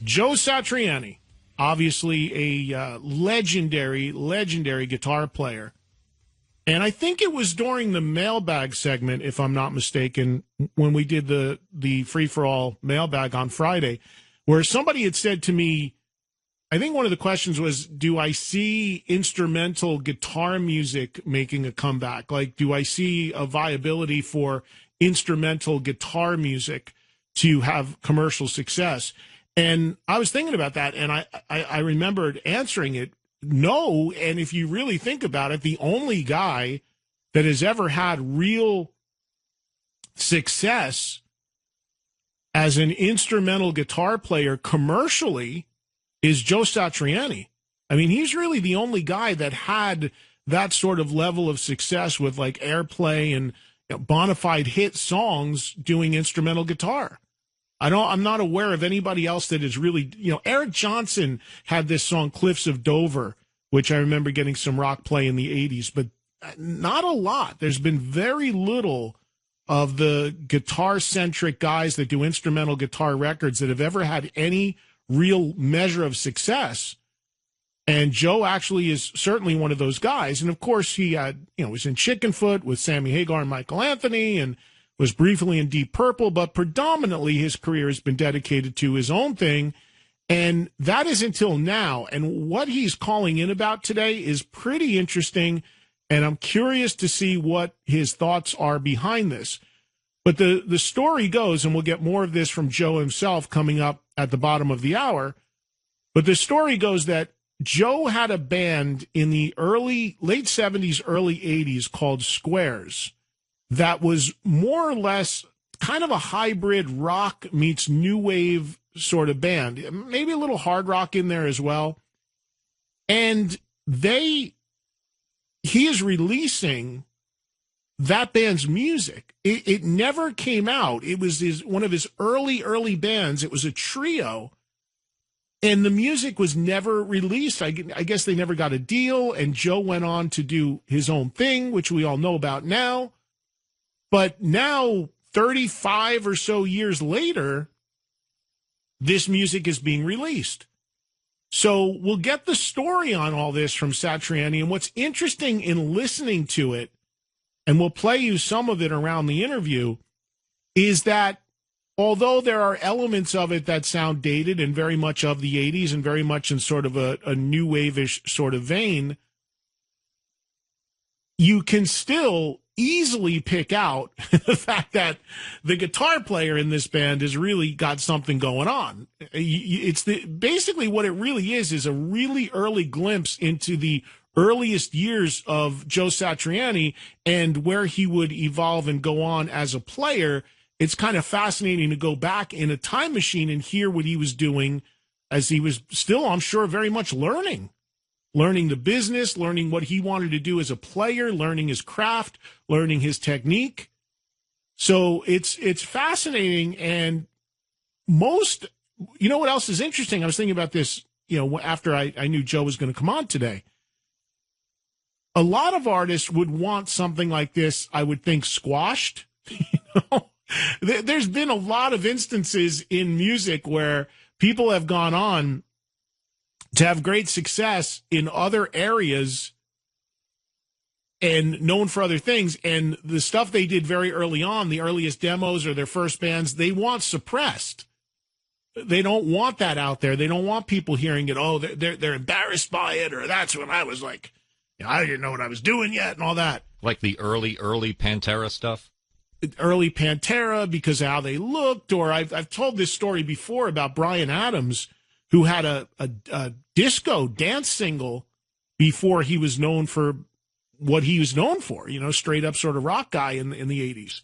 Joe Satriani, obviously a legendary guitar player. And I think it was during the mailbag segment, if I'm not mistaken, when we did the free-for-all mailbag on Friday, where somebody had said to me, I think one of the questions was, do I see instrumental guitar music making a comeback? Like, do I see a viability for instrumental guitar music to have commercial success? And I was thinking about that, and I remembered answering it, no. And if you really think about it, the only guy that has ever had real success as an instrumental guitar player commercially is Joe Satriani. I mean, he's really the only guy that had that sort of level of success with like airplay and bona fide hit songs doing instrumental guitar. I'm not aware of anybody else that is really, Eric Johnson had this song Cliffs of Dover, which I remember getting some rock play in the 80s, but not a lot. There's been very little of the guitar-centric guys that do instrumental guitar records that have ever had any real measure of success. And Joe actually is certainly one of those guys. And of course, he had, was in Chickenfoot with Sammy Hagar and Michael Anthony, and was briefly in Deep Purple, but predominantly his career has been dedicated to his own thing. And that is until now. And what he's calling in about today is pretty interesting. And I'm curious to see what his thoughts are behind this. But the story goes, and we'll get more of this from Joe himself coming up at the bottom of the hour. But the story goes that Joe had a band in the late 70s, early 80s called Squares that was more or less kind of a hybrid rock meets new wave sort of band, maybe a little hard rock in there as well. And he is releasing that band's music. It never came out. It was one of his early bands. It was a trio, and the music was never released. I guess they never got a deal, and Joe went on to do his own thing, which we all know about now. But now, 35 or so years later, this music is being released. So we'll get the story on all this from Satriani. And what's interesting in listening to it, and we'll play you some of it around the interview, is that although there are elements of it that sound dated and very much of the 80s and very much in sort of a new wave-ish sort of vein, you can still easily pick out the fact that the guitar player in this band has really got something going on. It's basically what it really is a really early glimpse into the earliest years of Joe Satriani and where he would evolve and go on as a player. It's kind of fascinating to go back in a time machine and hear what he was doing as he was still, I'm sure, very much learning the business, learning what he wanted to do as a player, learning his craft, learning his technique. So it's fascinating. And what else is interesting? I was thinking about this, after I knew Joe was going to come on today. A lot of artists would want something like this, I would think, squashed. There's been a lot of instances in music where people have gone on to have great success in other areas and known for other things. And the stuff they did very early on, the earliest demos or their first bands, they want suppressed. They don't want that out there. They don't want people hearing it. Oh, they're embarrassed by it, or that's when I was like, I didn't know what I was doing yet and all that. Like the early Pantera stuff? Early Pantera, because of how they looked. Or I've told this story before about Bryan Adams, who had a disco dance single before he was known for what he was known for, straight up sort of rock guy in the 80s.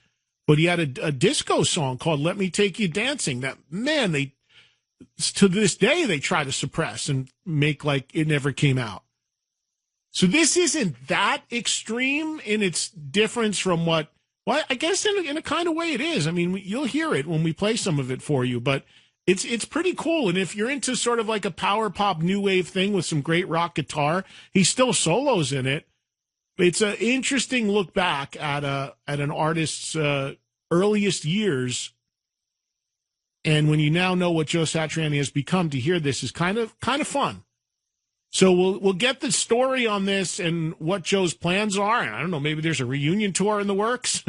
But he had a disco song called Let Me Take You Dancing that, man, to this day, they try to suppress and make like it never came out. So this isn't that extreme in its difference from well, I guess in a kind of way it is. I mean, you'll hear it when we play some of it for you, but it's pretty cool. And if you're into sort of like a power pop new wave thing with some great rock guitar, he still solos in it. It's an interesting look back at an artist's earliest years And when you now know what Joe Satriani has become, to hear this is kind of fun. So we'll get the story on this and what Joe's plans are. I don't know, maybe there's a reunion tour in the works.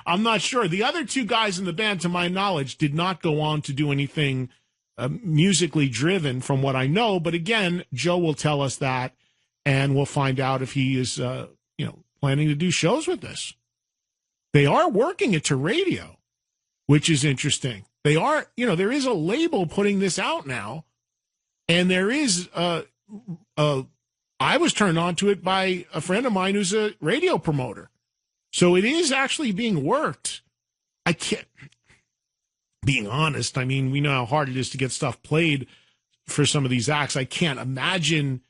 I'm not sure. The other two guys in the band, to my knowledge, did not go on to do anything musically driven from what I know. But again, Joe will tell us that, and we'll find out if he is, planning to do shows with this. They are working it to radio, which is interesting. They are, there is a label putting this out now, and there is I was turned on to it by a friend of mine who's a radio promoter. So it is actually being worked. I can't, being honest, I mean, we know how hard it is to get stuff played for some of these acts. I can't imagine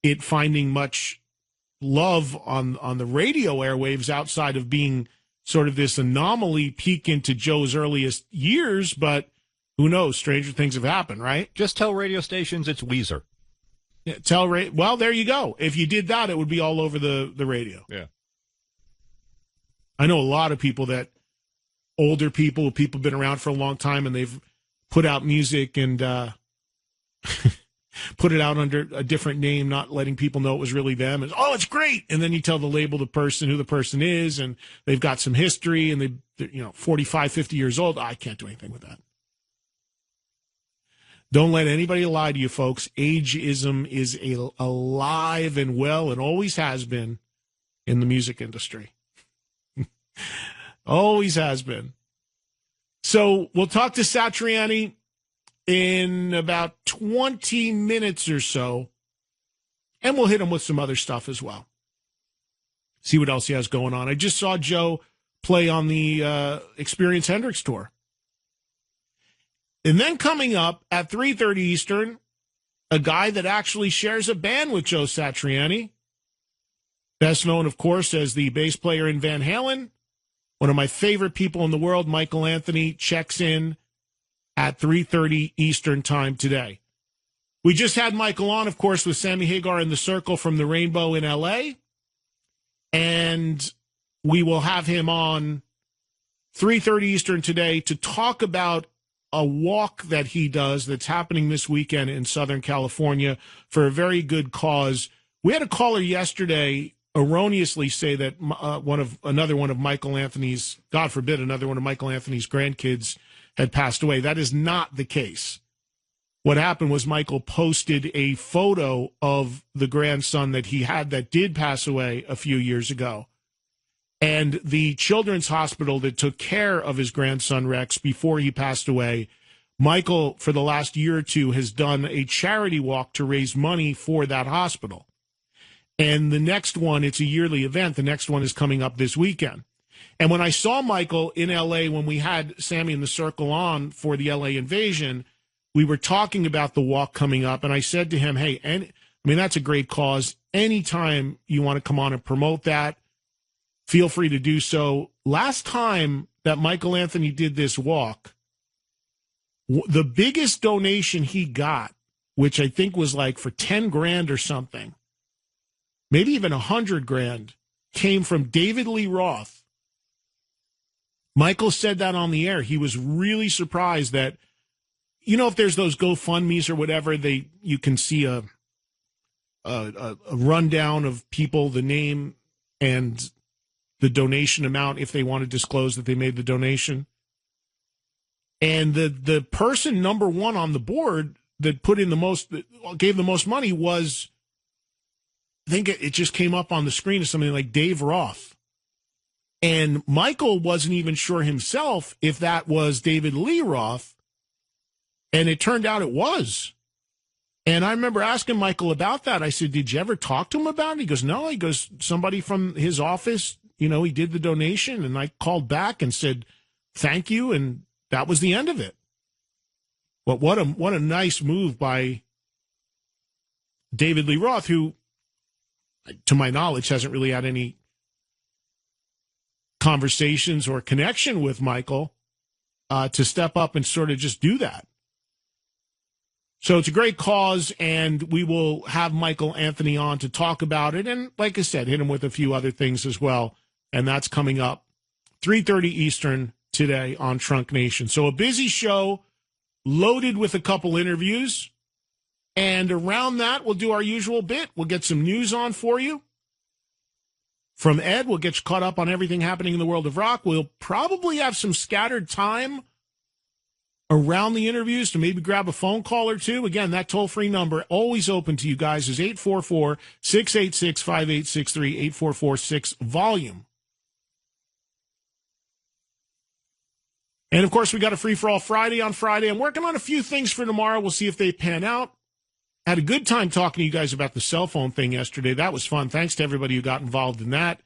it finding much love on the radio airwaves outside of being sort of this anomaly peek into Joe's earliest years, but who knows? Stranger things have happened, right? Just tell radio stations it's Weezer. Yeah, well, there you go. If you did that, it would be all over the radio. Yeah. I know a lot of people older people who've been around for a long time, and they've put out music and put it out under a different name, not letting people know it was really them. And, it's great. And then you tell the label who the person is, and they've got some history, and they're 45, 50 years old. I can't do anything with that. Don't let anybody lie to you, folks. Ageism is alive and well and always has been in the music industry. Always has been. So we'll talk to Satriani in about 20 minutes or so, and we'll hit him with some other stuff as well. See what else he has going on. I just saw Joe play on the Experience Hendrix tour. And then coming up at 3:30 Eastern, a guy that actually shares a band with Joe Satriani, best known, of course, as the bass player in Van Halen. One of my favorite people in the world, Michael Anthony, checks in at 3:30 Eastern time today. We just had Michael on, of course, with Sammy Hagar in the Circle from the Rainbow in L.A., and we will have him on 3:30 Eastern today to talk about a walk that he does that's happening this weekend in Southern California for a very good cause. We had a caller yesterday erroneously say that another one of Michael Anthony's, God forbid, another one of Michael Anthony's grandkids had passed away. That is not the case. What happened was Michael posted a photo of the grandson that he had that did pass away a few years ago. And the children's hospital that took care of his grandson, Rex, before he passed away, Michael, for the last year or two, has done a charity walk to raise money for that hospital. And the next one, it's a yearly event. The next one is coming up this weekend. And when I saw Michael in L.A., when we had Sammy in the Circle on for the L.A. Invasion, we were talking about the walk coming up. And I said to him, hey, that's a great cause. Anytime you want to come on and promote that, feel free to do so. Last time that Michael Anthony did this walk, the biggest donation he got, which I think was like for 10 grand or something, maybe even 100 grand, came from David Lee Roth. Michael said that on the air. He was really surprised that, if there's those GoFundMes or whatever, you can see a rundown of people, the name and the donation amount if they want to disclose that they made the donation. And the person number one on the board that put in the most, that gave the most money was, I think it just came up on the screen as something like Dave Roth. And Michael wasn't even sure himself if that was David Lee Roth. And it turned out it was. And I remember asking Michael about that. I said, did you ever talk to him about it? He goes, no. He goes, somebody from his office, he did the donation. And I called back and said, thank you. And that was the end of it. But what a nice move by David Lee Roth, who, to my knowledge, hasn't really had any conversations or connection with Michael to step up and sort of just do that. So it's a great cause, and we will have Michael Anthony on to talk about it. And like I said, hit him with a few other things as well. And that's coming up 3:30 Eastern today on Trunk Nation. So a busy show loaded with a couple interviews. And around that, we'll do our usual bit. We'll get some news on for you. From Ed, we'll get you caught up on everything happening in the world of rock. We'll probably have some scattered time around the interviews to maybe grab a phone call or two. Again, that toll-free number, always open to you guys, is 844-686-5863, 844-6-VOLUME. And, of course, we got a free-for-all Friday on Friday. I'm working on a few things for tomorrow. We'll see if they pan out. Had a good time talking to you guys about the cell phone thing yesterday. That was fun. Thanks to everybody who got involved in that.